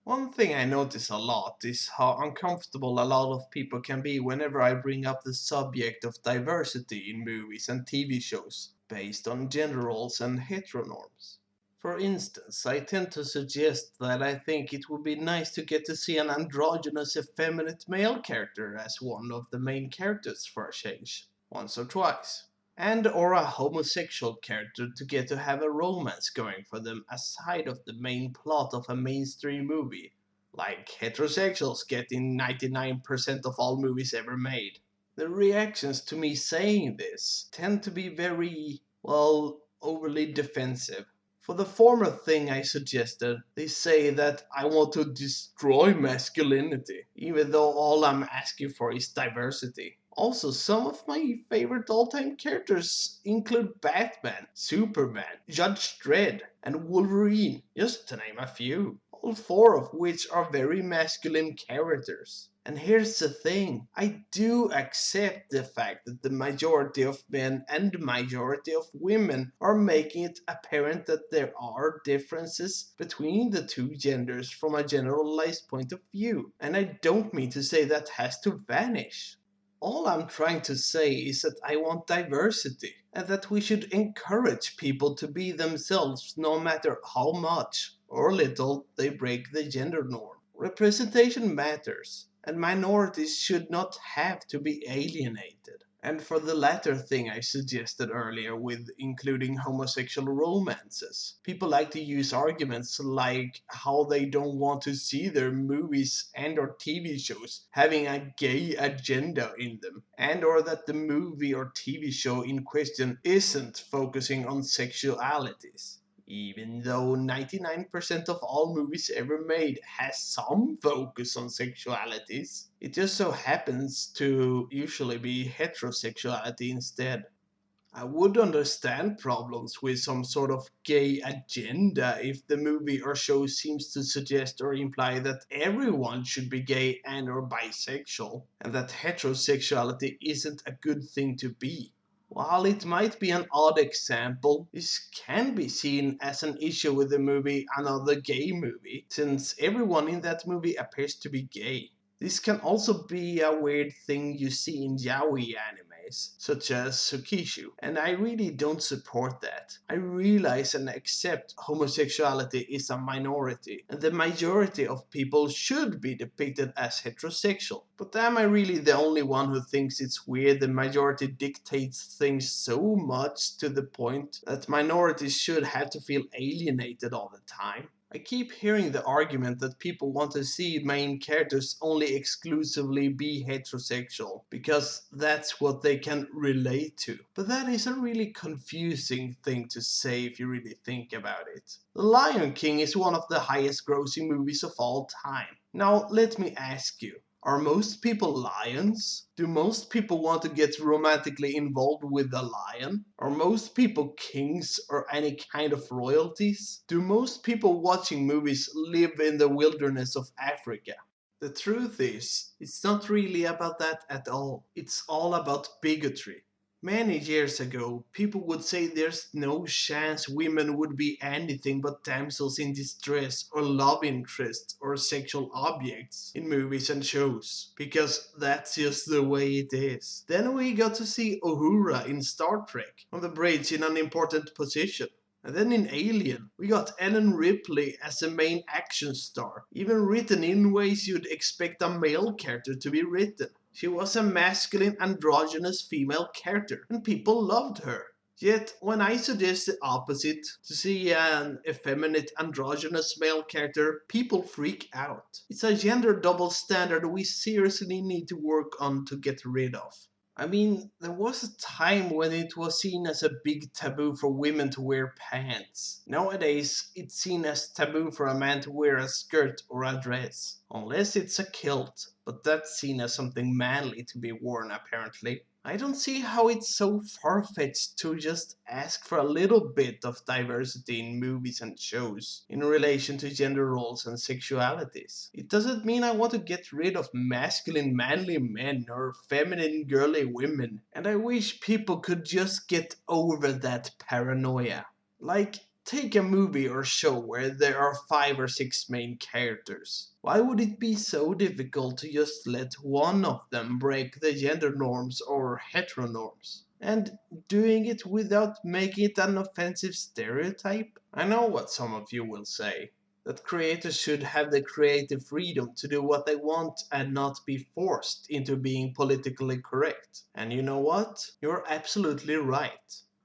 One thing I notice a lot is how uncomfortable a lot of people can be whenever I bring up the subject of diversity in movies and TV shows based on gender roles and heteronorms. For instance, I tend to suggest that I think it would be nice to get to see an androgynous effeminate male character as one of the main characters for a change, once or twice. And or a homosexual character to get to have a romance going for them aside of the main plot of a mainstream movie, like heterosexuals get in 99% of all movies ever made. The reactions to me saying this tend to be very, well, overly defensive. For the former thing I suggested, they say that I want to destroy masculinity, even though all I'm asking for is diversity. Also, some of my favorite all-time characters include Batman, Superman, Judge Dredd, and Wolverine, just to name a few. All four of which are very masculine characters. And here's the thing, I do accept the fact that the majority of men and the majority of women are making it apparent that there are differences between the two genders from a generalized point of view. And I don't mean to say that has to vanish. All I'm trying to say is that I want diversity, and that we should encourage people to be themselves no matter how much or little they break the gender norm. Representation matters, and minorities should not have to be alienated. And for the latter thing I suggested earlier with including homosexual romances, people like to use arguments like how they don't want to see their movies and or TV shows having a gay agenda in them, and or that the movie or TV show in question isn't focusing on sexualities. Even though 99% of all movies ever made has some focus on sexualities, it just so happens to usually be heterosexuality instead. I would understand problems with some sort of gay agenda if the movie or show seems to suggest or imply that everyone should be gay and or bisexual, and that heterosexuality isn't a good thing to be. While it might be an odd example, this can be seen as an issue with the movie Another Gay Movie, since everyone in that movie appears to be gay. This can also be a weird thing you see in yaoi animes, such as Tsukishu, and I really don't support that. I realize and accept homosexuality is a minority, and the majority of people should be depicted as heterosexual. But am I really the only one who thinks it's weird the majority dictates things so much to the point that minorities should have to feel alienated all the time? I keep hearing the argument that people want to see main characters only exclusively be heterosexual, because that's what they can relate to. But that is a really confusing thing to say if you really think about it. The Lion King is one of the highest grossing movies of all time. Now, let me ask you, are most people lions? Do most people want to get romantically involved with a lion? Are most people kings or any kind of royalties? Do most people watching movies live in the wilderness of Africa? The truth is, it's not really about that at all. It's all about bigotry. Many years ago, people would say there's no chance women would be anything but damsels in distress or love interests or sexual objects in movies and shows, because that's just the way it is. Then we got to see Uhura in Star Trek on the bridge in an important position. And then in Alien, we got Ellen Ripley as the main action star, even written in ways you'd expect a male character to be written. She was a masculine androgynous female character, and people loved her. Yet, when I suggest the opposite, to see an effeminate androgynous male character, people freak out. It's a gender double standard we seriously need to work on to get rid of. I mean, there was a time when it was seen as a big taboo for women to wear pants. Nowadays, it's seen as taboo for a man to wear a skirt or a dress. Unless it's a kilt, but that's seen as something manly to be worn apparently. I don't see how it's so far-fetched to just ask for a little bit of diversity in movies and shows in relation to gender roles and sexualities. It doesn't mean I want to get rid of masculine manly men or feminine girly women, and I wish people could just get over that paranoia. Like, Take a movie or show where there are 5 or 6 main characters. Why would it be so difficult to just let one of them break the gender norms or heteronorms? And doing it without making it an offensive stereotype? I know what some of you will say, that creators should have the creative freedom to do what they want and not be forced into being politically correct. And you know what? You're absolutely right.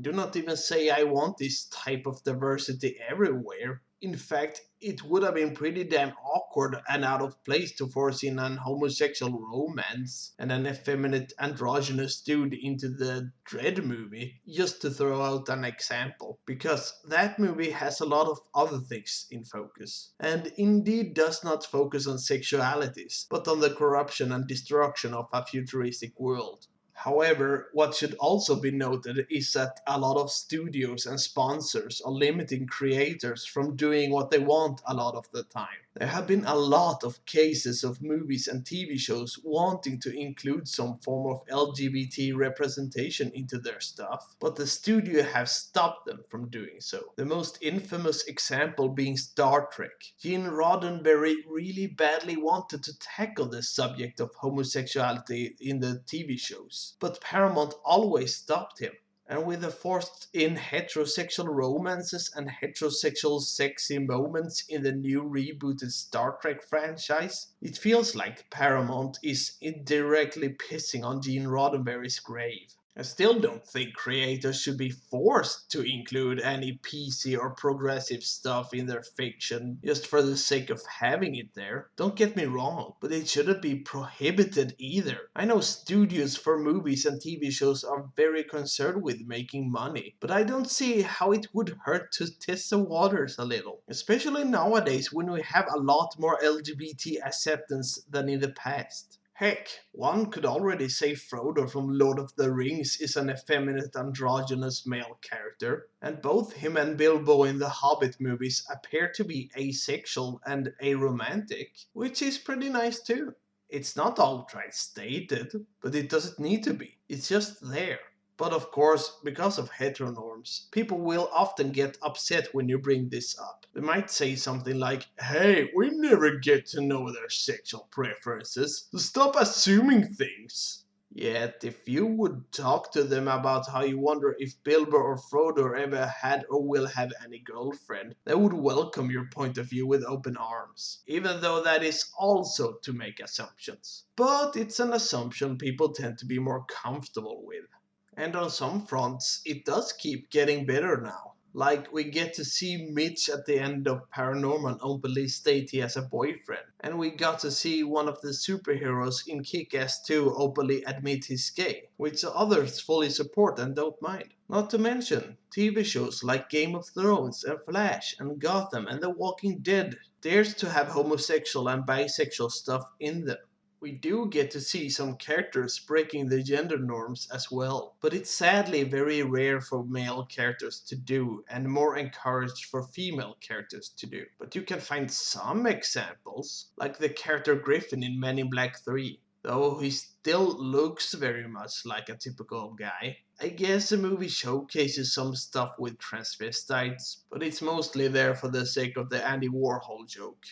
Do not even say I want this type of diversity everywhere. In fact, it would have been pretty damn awkward and out of place to force in an homosexual romance and an effeminate androgynous dude into the Dread movie, just to throw out an example, because that movie has a lot of other things in focus, and indeed does not focus on sexualities, but on the corruption and destruction of a futuristic world. However, what should also be noted is that a lot of studios and sponsors are limiting creators from doing what they want a lot of the time. There have been a lot of cases of movies and TV shows wanting to include some form of LGBT representation into their stuff, but the studio have stopped them from doing so. The most infamous example being Star Trek. Gene Roddenberry really badly wanted to tackle the subject of homosexuality in the TV shows, but Paramount always stopped him. And with the forced in heterosexual romances and heterosexual sexy moments in the new rebooted Star Trek franchise, it feels like Paramount is indirectly pissing on Gene Roddenberry's grave. I still don't think creators should be forced to include any PC or progressive stuff in their fiction just for the sake of having it there. Don't get me wrong, but it shouldn't be prohibited either. I know studios for movies and TV shows are very concerned with making money, but I don't see how it would hurt to test the waters a little. Especially nowadays when we have a lot more LGBT acceptance than in the past. Heck, one could already say Frodo from Lord of the Rings is an effeminate androgynous male character, and both him and Bilbo in the Hobbit movies appear to be asexual and aromantic, which is pretty nice too. It's not outright stated, but it doesn't need to be. It's just there. But of course, because of heteronorms, people will often get upset when you bring this up. They might say something like, hey, we never get to know their sexual preferences, so stop assuming things. Yet, if you would talk to them about how you wonder if Bilbo or Frodo ever had or will have any girlfriend, they would welcome your point of view with open arms, even though that is also to make assumptions. But it's an assumption people tend to be more comfortable with. And on some fronts, it does keep getting better now. Like, we get to see Mitch at the end of Paranorman openly state he has a boyfriend, and we got to see one of the superheroes in Kick-Ass 2 openly admit he's gay, which others fully support and don't mind. Not to mention, TV shows like Game of Thrones and Flash and Gotham and The Walking Dead dares to have homosexual and bisexual stuff in them. We do get to see some characters breaking the gender norms as well, but it's sadly very rare for male characters to do and more encouraged for female characters to do. But you can find some examples, like the character Griffin in Men in Black 3. Though he still looks very much like a typical guy. I guess the movie showcases some stuff with transvestites, but it's mostly there for the sake of the Andy Warhol joke.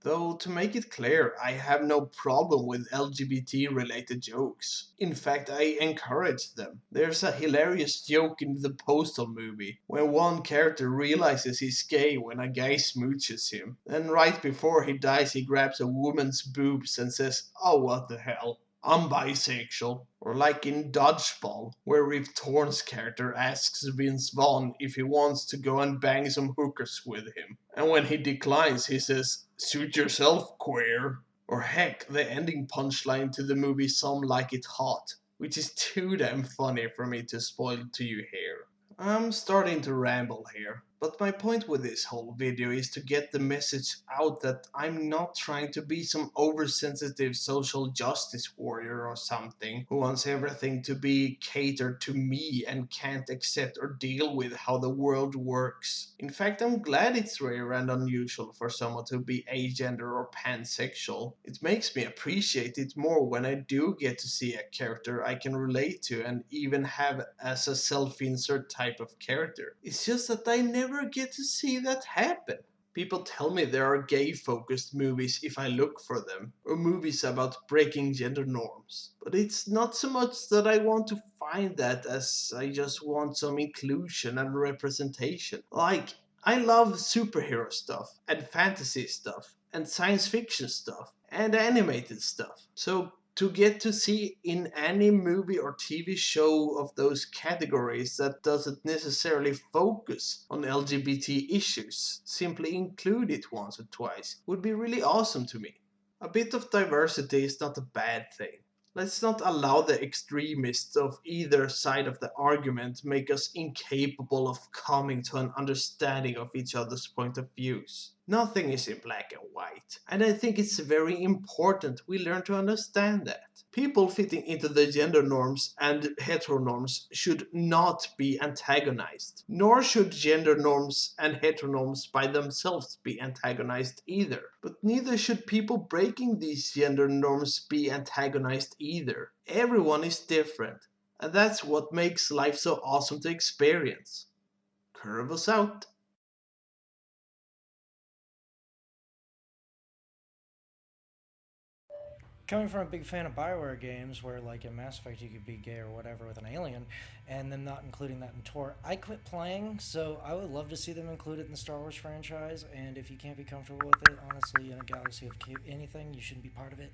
Though, to make it clear, I have no problem with LGBT related jokes. In fact, I encourage them. There's a hilarious joke in the Postal movie, where one character realizes he's gay when a guy smooches him. Then right before he dies he grabs a woman's boobs and says, "Oh, what the hell, I'm bisexual." Or like in Dodgeball, where Rip Torn's character asks Vince Vaughn if he wants to go and bang some hookers with him. And when he declines, he says, "Suit yourself, queer." Or heck, the ending punchline to the movie Some Like It Hot, which is too damn funny for me to spoil to you here. I'm starting to ramble here, but my point with this whole video is to get the message out that I'm not trying to be some oversensitive social justice warrior or something who wants everything to be catered to me and can't accept or deal with how the world works. In fact, I'm glad it's rare and unusual for someone to be agender or pansexual. It makes me appreciate it more when I do get to see a character I can relate to and even have as a self-insert type of character. It's just that I never never get to see that happen. People tell me there are gay focused movies if I look for them, or movies about breaking gender norms. But it's not so much that I want to find that as I just want some inclusion and representation. Like, I love superhero stuff, and fantasy stuff, and science fiction stuff, and animated stuff. So to get to see in any movie or TV show of those categories that doesn't necessarily focus on LGBT issues, simply include it once or twice, would be really awesome to me. A bit of diversity is not a bad thing. Let's not allow the extremists of either side of the argument make us incapable of coming to an understanding of each other's point of views. Nothing is in black and white, and I think it's very important we learn to understand that. People fitting into the gender norms and heteronorms should not be antagonized, nor should gender norms and heteronorms by themselves be antagonized either. But neither should people breaking these gender norms be antagonized either. Everyone is different, and that's what makes life so awesome to experience. Curve us out. Coming from a big fan of Bioware games, where like in Mass Effect you could be gay or whatever with an alien, and them not including that in Tor, I quit playing. So I would love to see them included in the Star Wars franchise. And if you can't be comfortable with it, honestly, in a galaxy of anything, you shouldn't be part of it.